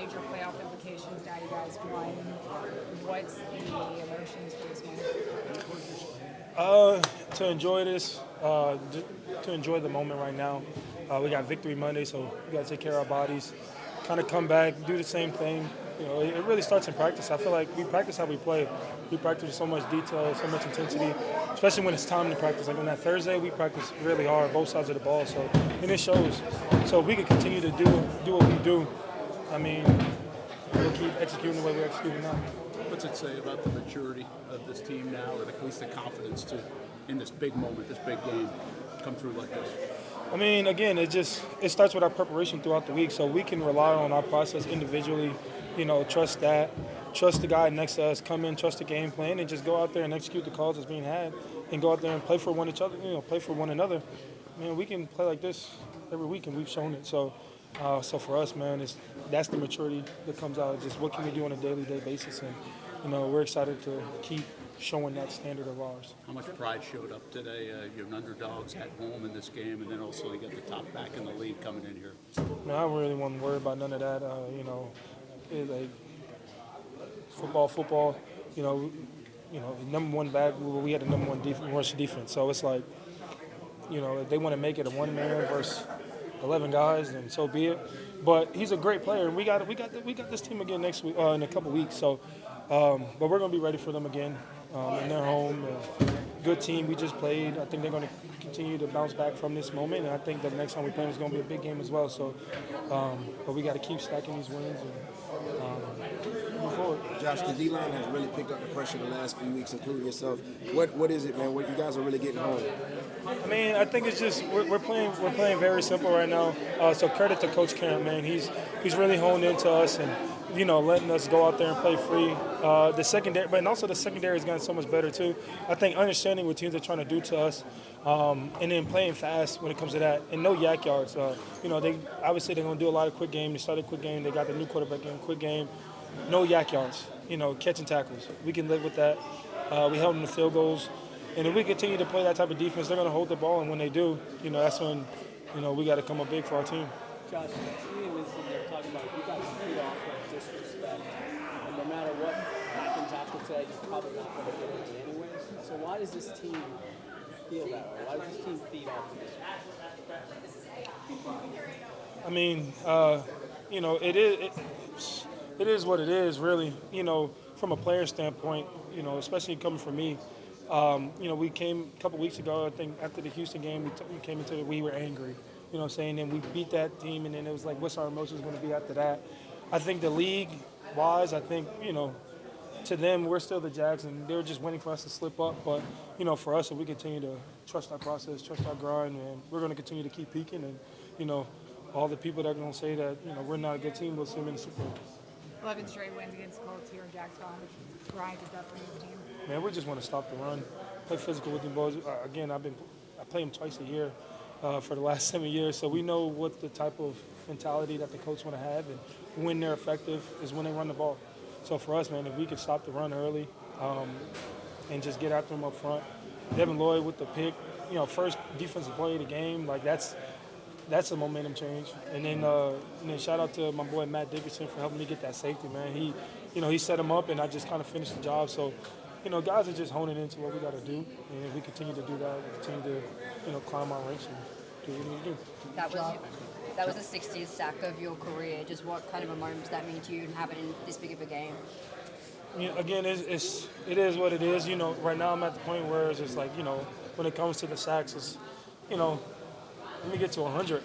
major playoff implications now you guys won. What's the emotions for this one? To enjoy this, to enjoy the moment right now. We got Victory Monday, so we got to take care of our bodies, kind of come back, do the same thing. It really starts in practice. I feel like we practice how we play. We practice with so much detail, so much intensity, especially when it's time to practice. Like on that Thursday, we practice really hard, both sides of the ball. So, and it shows. So we can continue to do what we do. I mean, we'll keep executing the way we're executing now. What's it say about the maturity of this team now, or at least the confidence to, in this big moment, this big game, come through like this? I mean, again, it starts with our preparation throughout the week, so we can rely on our process individually. Trust that, trust the guy next to us, come in, trust the game plan, and just go out there and execute the calls that's being had, and go out there and play for play for one another. Man, we can play like this every week, and we've shown it. So for us, man, that's the maturity that comes out. Just what can we do on a daily basis, and we're excited to keep showing that standard of ours. How much pride showed up today? You're an underdogs at home in this game, and then also you got the top back in the league coming in here. No, I really wasn't worried about none of that. Like football. Number one back. We had the number one rush defense. So it's like, if they want to make it a one man versus 11 guys, then so be it. But he's a great player, and we got this team again next week in a couple weeks. So, but we're gonna be ready for them again in their home. Good team we just played. I think they're going to continue to bounce back from this moment, and I think the next time we play them is going to be a big game as well. So, but we got to keep stacking these wins and move forward. Josh, the D-line has really picked up the pressure the last few weeks, including yourself. What is it, man? What you guys are really getting home? I mean, I think it's just we're playing very simple right now. So credit to Coach Camp, man. He's really honed into us and letting us go out there and play free. The secondary, but also the secondary has gotten so much better too. I think understanding what teams are trying to do to us, and then playing fast when it comes to that, and no yak yards. They obviously they're going to do a lot of quick game. They started quick game. They got the new quarterback in quick game. No yak yards. Catching tackles. We can live with that. We held them to field goals, and if we continue to play that type of defense, they're going to hold the ball. And when they do, that's when we got to come up big for our team. Josh, Ian was in there talking about you guys feed off of disrespect, and no matter what happens after today, you're probably not going to get it anyways. So why does this team feel that way? Why does this team feed off of this? I mean, it is what it is, really. From a player standpoint, especially coming from me. We came a couple weeks ago, I think, after the Houston game, we came into it, we were angry. And we beat that team, and then it was like, what's our emotions going to be after that? I think the league-wise, I think, to them, we're still the Jags, and they're just waiting for us to slip up. But, for us, if we continue to trust our process, trust our grind, and we're going to continue to keep peaking. And, all the people that are going to say that, we're not a good team, we'll see them in the Super Bowl. 11 straight wins against the Colts here in Jacksonville. How much grind is that for this team? Man, we just want to stop the run, play physical with them boys. Again, I play them twice a year. For the last 7 years, so we know what the type of mentality that the coach want to have, and when they're effective is when they run the ball. So for us, man, if we could stop the run early and just get after them up front, Devin Lloyd with the pick, first defensive play of the game, like that's a momentum change. And then shout out to my boy Matt Dickerson for helping me get that safety, man. He set him up, and I just kind of finished the job. So. Guys are just honing into what we got to do, and if we continue to do that, we continue to, climb our ranks and do what we need to do. That was the 60th sack of your career. Just what kind of a moment does that mean to you, and have it in this big of a game? Again, it is what it is. Right now I'm at the point where it's just like, when it comes to the sacks, it's, let me get to 100,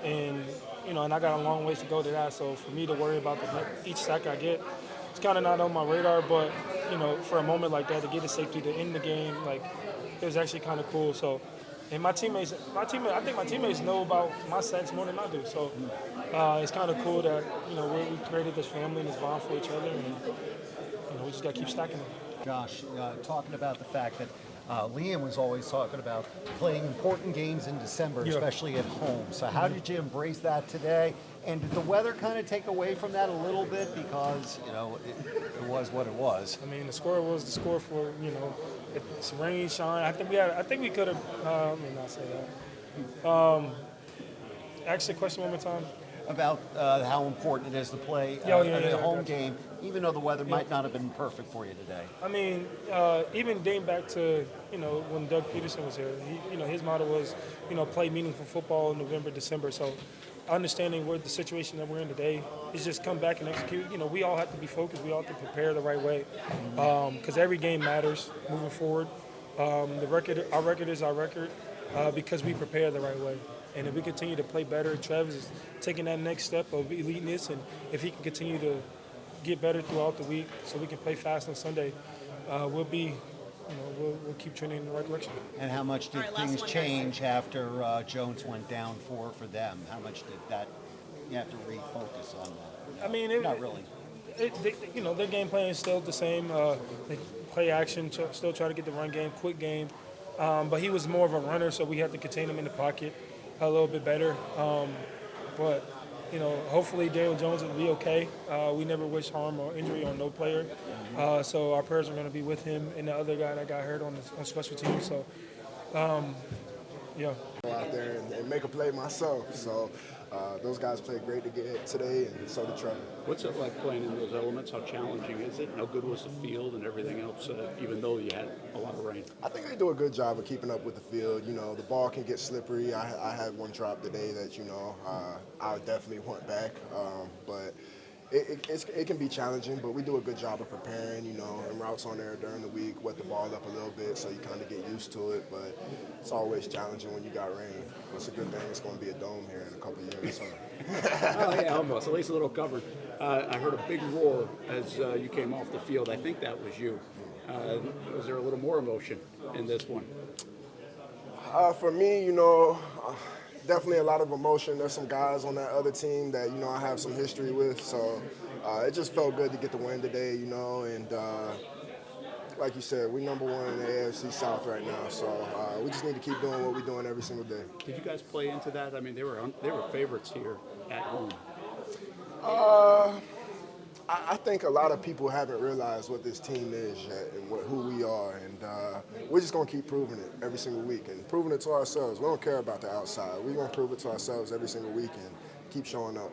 and I got a long ways to go to that. So for me to worry about each sack I get. It's kind of not on my radar, but, for a moment like that, to get a safety to end the game, like, it was actually kind of cool. So, and I think my teammates know about my sacks more than I do. So, it's kind of cool that, we created this family and this bond for each other, and, we just got to keep stacking them. Josh, talking about the fact that Liam was always talking about playing important games in December, especially at home. So how did you embrace that today? And did the weather kind of take away from that a little bit, because it was what it was? I mean, the score was the score for it's rain, shine. I think we could have. Let me not say that. Ask the question one more time. about how important it is to play a home game, even though the weather might not have been perfect for you today. I mean, even dating back to, when Doug Peterson was here, his motto was, play meaningful football in November, December. So understanding the situation that we're in today is just come back and execute. We all have to be focused. We all have to prepare the right way because every game matters moving forward. Our record is our record because we prepare the right way. And if we continue to play better, Travis is taking that next step of eliteness, and if he can continue to get better throughout the week so we can play fast on Sunday, we'll keep trending in the right direction. And how much did things change after Jones went down for them? How much did that, you have to refocus on that? I mean, not really. Their game plan is still the same. They play action, still try to get the run game, quick game. But he was more of a runner, so we had to contain him in the pocket a little bit better. But hopefully Daniel Jones will be okay. We never wish harm or injury on no player. So our prayers are going to be with him and the other guy that got hurt on special teams. So, yeah. Go out there and make a play myself. So those guys played great today, and so did Trevor. What's it like playing in those elements? How challenging is it? How good was the field and everything else, even though you had a lot of rain? I think they do a good job of keeping up with the field. The ball can get slippery. I had one drop today that, I definitely want back. But it can be challenging, but we do a good job of preparing, and routes on there during the week, wet the ball up a little bit so you kind of get used to it. But it's always challenging when you got rain. It's a good thing it's going to be a dome here in a couple of years. So. Oh, yeah, almost. At least a little covered. I heard a big roar as you came off the field. I think that was you. Was there a little more emotion in this one? For me, definitely a lot of emotion. There's some guys on that other team that, I have some history with. So it just felt good to get the win today, and like you said, we're number one in the AFC South right now. So we just need to keep doing what we're doing every single day. Did you guys play into that? I mean, they were favorites here at home. I think a lot of people haven't realized what this team is yet and who we are, and we're just going to keep proving it every single week and proving it to ourselves. We don't care about the outside. We're going to prove it to ourselves every single week and keep showing up.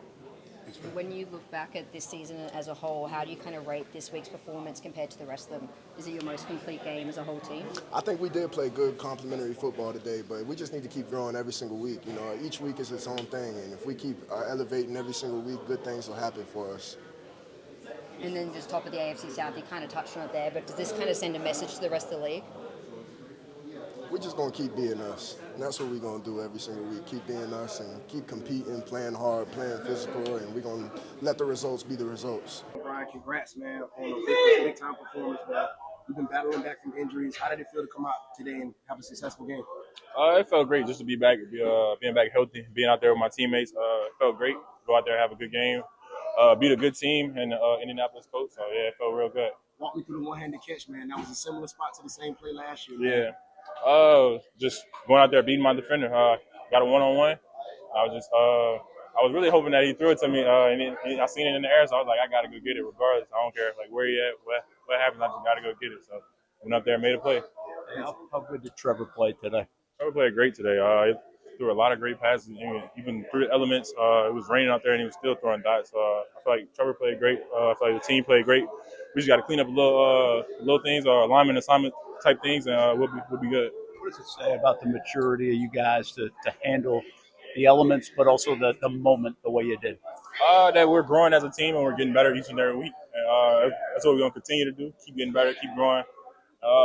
When you look back at this season as a whole, how do you kind of rate this week's performance compared to the rest of them? Is it your most complete game as a whole team? I think we did play good complementary football today, but we just need to keep growing every single week. Each week is its own thing, and if we keep elevating every single week, good things will happen for us. And then just top of the AFC South, you kind of touched on it there, but does this kind of send a message to the rest of the league? We're just going to keep being us. And that's what we're going to do every single week. Keep being us and keep competing, playing hard, playing physical, and we're going to let the results be the results. Brian, congrats, man, on a big-time performance, man. You've been battling back from injuries. How did it feel to come out today and have a successful game? It felt great just to be back, being back healthy, being out there with my teammates. It felt great. Go out there and have a good game. Beat a good team in Indianapolis Colts. So, yeah, it felt real good. Walk me through the one-handed catch, man. That was a similar spot to the same play last year, man. Yeah. Just going out there beating my defender. Got a one-on-one. I was really hoping that he threw it to me, and I seen it in the air, so I was like, I got to go get it regardless. I don't care where he at, what happens, I just got to go get it. So went up there and made a play. How good did Trevor play today? Trevor played great today. He threw a lot of great passes, even through the elements. It was raining out there, and he was still throwing dots. So I feel like Trevor played great. I feel like the team played great. We just got to clean up little things, alignment assignment type things, and we'll be good. What does it say about the maturity of you guys to handle the elements, but also the moment the way you did? That we're growing as a team and we're getting better each and every week. And that's what we're going to continue to do, keep getting better, keep growing.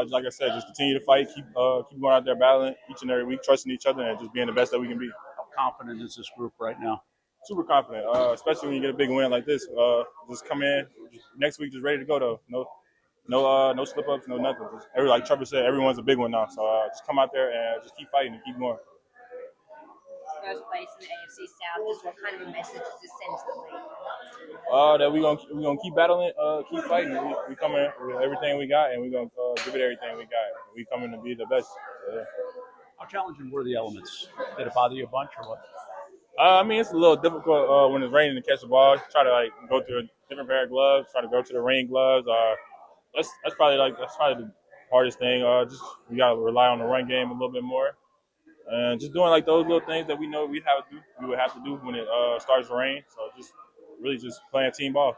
Like I said, just continue to fight, keep going out there battling each and every week, trusting each other, and just being the best that we can be. How confident is this group right now? Super confident, especially when you get a big win like this. Just come in next week, just ready to go, though. No slip-ups, no nothing. Like Trevor said, everyone's a big one now. So just come out there and just keep fighting and keep going. First place in the AFC South, just what kind of a message does this send to the league? That we gonna keep battling, keep fighting. We come in with everything we got, and we gonna give it everything we got. We coming to be the best. So, yeah. How challenging were the elements? Did it bother you a bunch or what? It's a little difficult when it's raining to catch the ball. Try to go to a different pair of gloves. Try to go to the rain gloves. That's probably the hardest thing. Just we gotta rely on the run game a little bit more. and just doing like those little things that we know we would have to do when it starts to rain. So just really just playing team ball.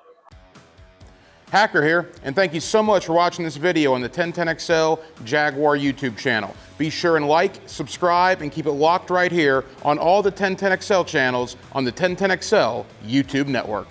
Hacker here, and thank you so much for watching this video on the 1010XL Jaguar YouTube channel. Be sure and like, subscribe, and keep it locked right here on all the 1010XL channels on the 1010XL YouTube network.